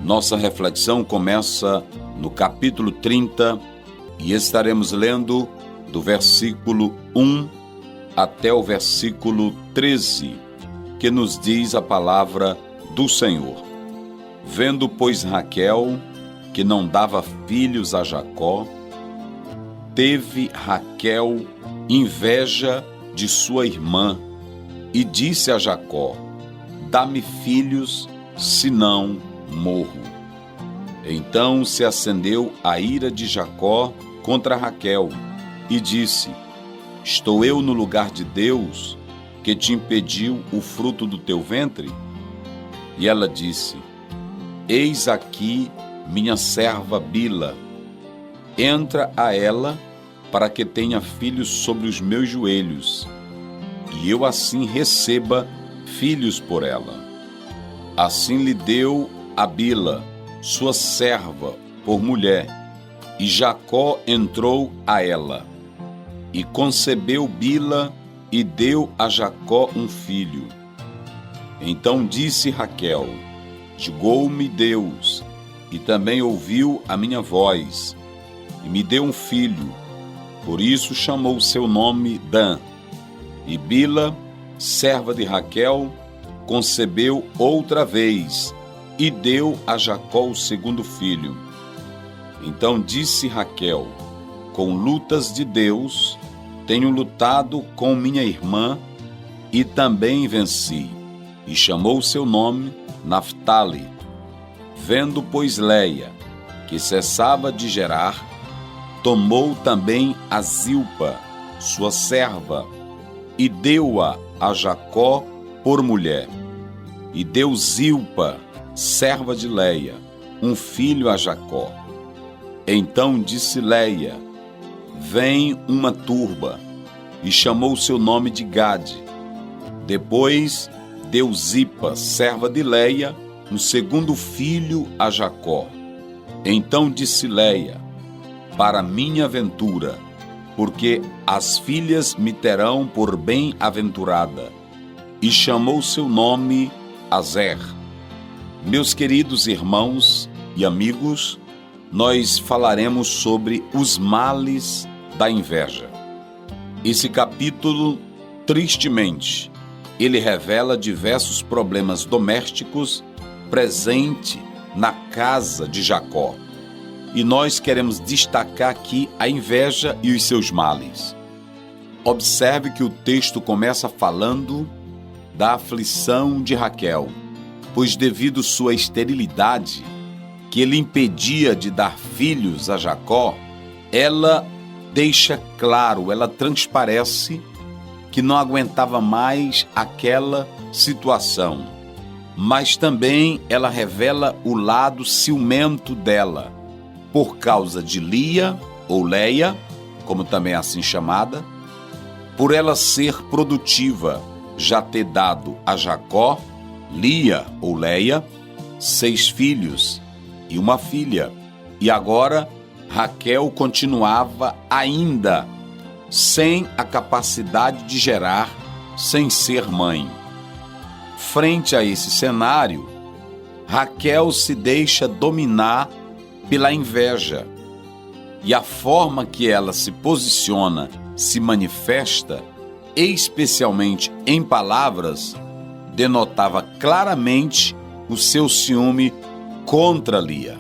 Nossa reflexão começa no capítulo 30 e estaremos lendo do versículo 1 até o versículo 13, que nos diz a palavra do Senhor. Vendo, pois, Raquel, que não dava filhos a Jacó, teve Raquel inveja de sua irmã e disse a Jacó: dá-me filhos, senão morro. Então se acendeu a ira de Jacó contra Raquel e disse: estou eu no lugar de Deus, que te impediu o fruto do teu ventre? E ela disse: eis aqui minha serva Bila, entra a ela para que tenha filhos sobre os meus joelhos, e eu assim receba filhos por ela. Assim lhe deu a Bila, sua serva, por mulher, e Jacó entrou a ela. E concebeu Bila e deu a Jacó um filho. Então disse Raquel: julgou-me Deus, e também ouviu a minha voz, e me deu um filho. Por isso chamou seu nome Dan. E Bila, serva de Raquel, concebeu outra vez, e deu a Jacó o segundo filho. Então disse Raquel: com lutas de Deus, tenho lutado com minha irmã, e também venci. E chamou seu nome Naftali. Vendo, pois, Leia, que cessava de gerar, tomou também a Zilpa, sua serva, e deu-a a Jacó por mulher. E deu Zilpa, serva de Leia, um filho a Jacó. Então disse Leia: vem uma turba, e chamou seu nome de Gade. Depois deu Zipa, serva de Leia, um segundo filho a Jacó. Então disse Leia: para minha ventura, porque as filhas me terão por bem-aventurada. E chamou seu nome Azer. Meus queridos irmãos e amigos, nós falaremos sobre os males da inveja. Esse capítulo, tristemente, ele revela diversos problemas domésticos presentes na casa de Jacó. E nós queremos destacar aqui a inveja e os seus males. Observe que o texto começa falando da aflição de Raquel, pois devido sua esterilidade, que lhe impedia de dar filhos a Jacó, ela deixa claro, ela transparece que não aguentava mais aquela situação. Mas também ela revela o lado ciumento dela, por causa de Lia, ou Leia, como também é assim chamada, por ela ser produtiva, já ter dado a Jacó, Lia, ou Leia, 6 filhos e uma filha. E agora Raquel continuava ainda sem a capacidade de gerar, sem ser mãe. Frente a esse cenário, Raquel se deixa dominar pela inveja. E a forma que ela se posiciona, se manifesta, especialmente em palavras, denotava claramente o seu ciúme contra Lia.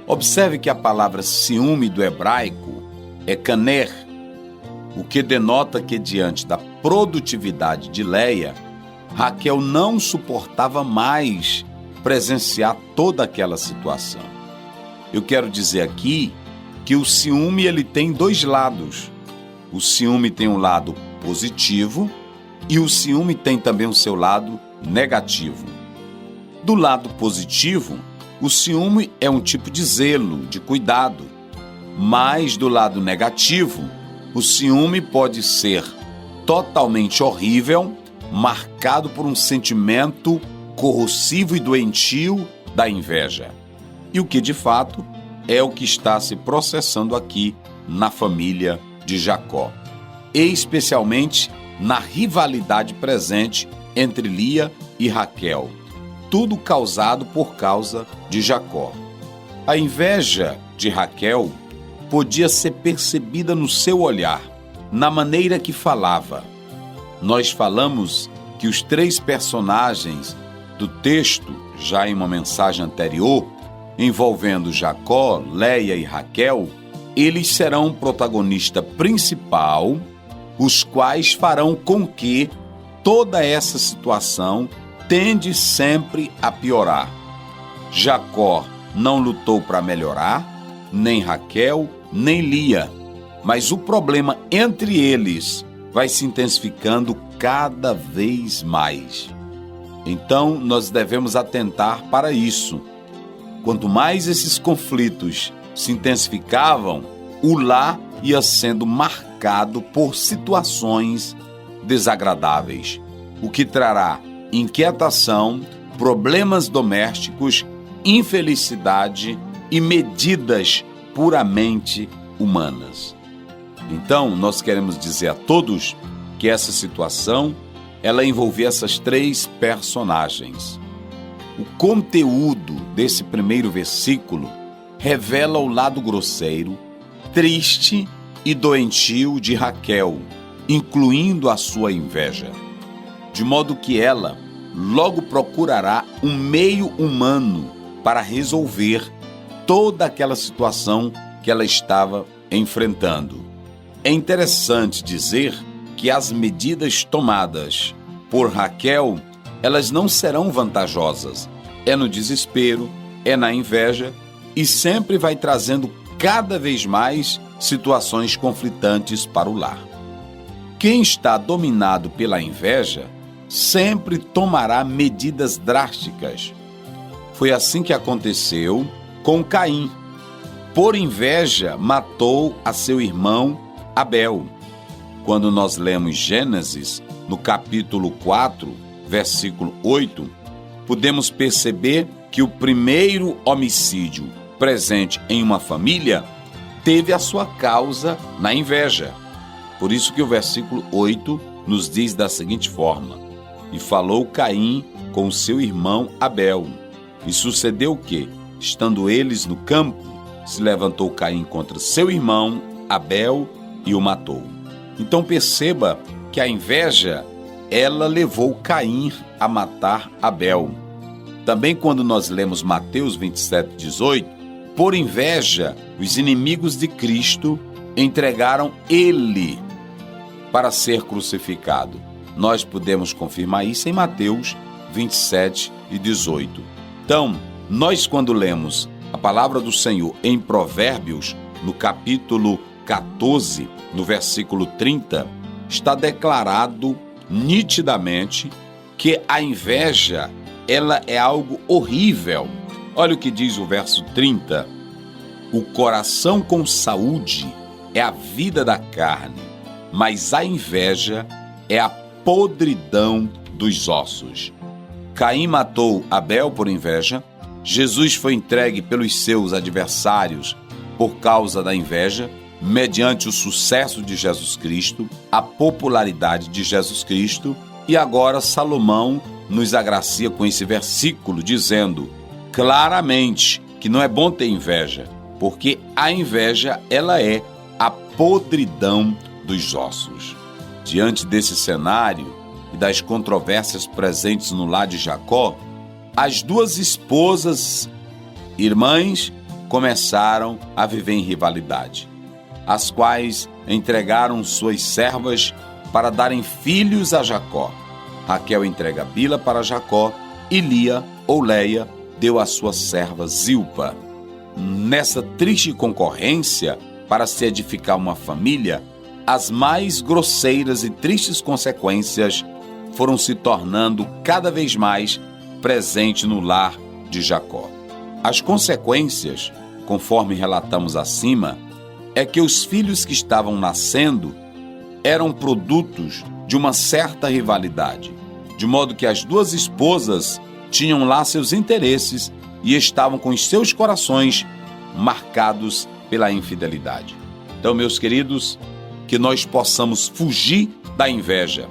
Observe que a palavra ciúme do hebraico é kaner, o que denota que diante da produtividade de Leia, Raquel não suportava mais presenciar toda aquela situação. Eu quero dizer aqui que o ciúme ele tem 2 lados. O ciúme tem um lado positivo e o ciúme tem também o seu lado negativo. Do lado positivo, o ciúme é um tipo de zelo, de cuidado. Mas do lado negativo, o ciúme pode ser totalmente horrível, marcado por um sentimento corrosivo e doentio da inveja. E o que de fato é o que está se processando aqui na família de Jacó, especialmente na rivalidade presente entre Lia e Raquel. tudo causado por causa de Jacó. A inveja de Raquel podia ser percebida no seu olhar, na maneira que falava. Nós falamos que os 3 personagens do texto, já em uma mensagem anterior, envolvendo Jacó, Léia e Raquel, eles serão o protagonista principal, os quais farão com que toda essa situação tende sempre a piorar. Jacó não lutou para melhorar, nem Raquel, nem Lia, mas o problema entre eles vai se intensificando cada vez mais. Então, nós devemos atentar para isso. Quanto mais esses conflitos se intensificavam, o lar ia sendo marcado por situações desagradáveis, o que trará inquietação, problemas domésticos, infelicidade e medidas puramente humanas. Então, nós queremos dizer a todos que essa situação, ela envolvia essas 3 personagens. O conteúdo desse primeiro versículo revela o lado grosseiro, triste e doentio de Raquel, incluindo a sua inveja, de modo que ela logo procurará um meio humano para resolver toda aquela situação que ela estava enfrentando. É interessante dizer que as medidas tomadas por Raquel, elas não serão vantajosas. É no desespero, é na inveja e sempre vai trazendo cada vez mais situações conflitantes para o lar. Quem está dominado pela inveja sempre tomará medidas drásticas. Foi assim que aconteceu com Caim. Por inveja, matou a seu irmão Abel. Quando nós lemos Gênesis, no capítulo 4, versículo 8, podemos perceber que o primeiro homicídio presente em uma família teve a sua causa na inveja. Por isso que o versículo 8 nos diz da seguinte forma: E falou Caim com seu irmão Abel. E sucedeu que, estando eles no campo, se levantou Caim contra seu irmão Abel e o matou. Então perceba que a inveja, ela levou Caim a matar Abel. Também quando nós lemos Mateus 27:18, por inveja, os inimigos de Cristo entregaram ele para ser crucificado. Nós podemos confirmar isso em Mateus 27:18. Então, nós quando lemos a palavra do Senhor em Provérbios, no capítulo 14, no versículo 30, está declarado nitidamente que a inveja, ela é algo horrível. Olha o que diz o verso 30. O coração com saúde é a vida da carne, mas a inveja é a podridão dos ossos. Caim matou Abel por inveja. Jesus foi entregue pelos seus adversários por causa da inveja, mediante o sucesso de Jesus Cristo, a popularidade de Jesus Cristo. E agora Salomão nos agracia com esse versículo, dizendo claramente que não é bom ter inveja, porque a inveja, ela é a podridão dos ossos. Diante desse cenário e das controvérsias presentes no lar de Jacó, as 2 esposas, irmãs, começaram a viver em rivalidade, as quais entregaram suas servas para darem filhos a Jacó. Raquel entrega Bila para Jacó e Lia, ou Léia, deu a sua serva Zilpa. Nessa triste concorrência para se edificar uma família, as mais grosseiras e tristes consequências foram se tornando cada vez mais presentes no lar de Jacó. As consequências, conforme relatamos acima, é que os filhos que estavam nascendo eram produtos de uma certa rivalidade, de modo que as 2 esposas tinham lá seus interesses e estavam com os seus corações marcados pela infidelidade. Então, meus queridos, que nós possamos fugir da inveja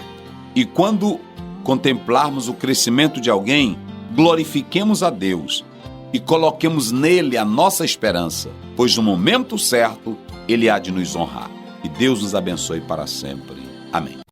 e quando contemplarmos o crescimento de alguém, glorifiquemos a Deus e coloquemos nele a nossa esperança, pois no momento certo ele há de nos honrar. E Deus nos abençoe para sempre. Amém.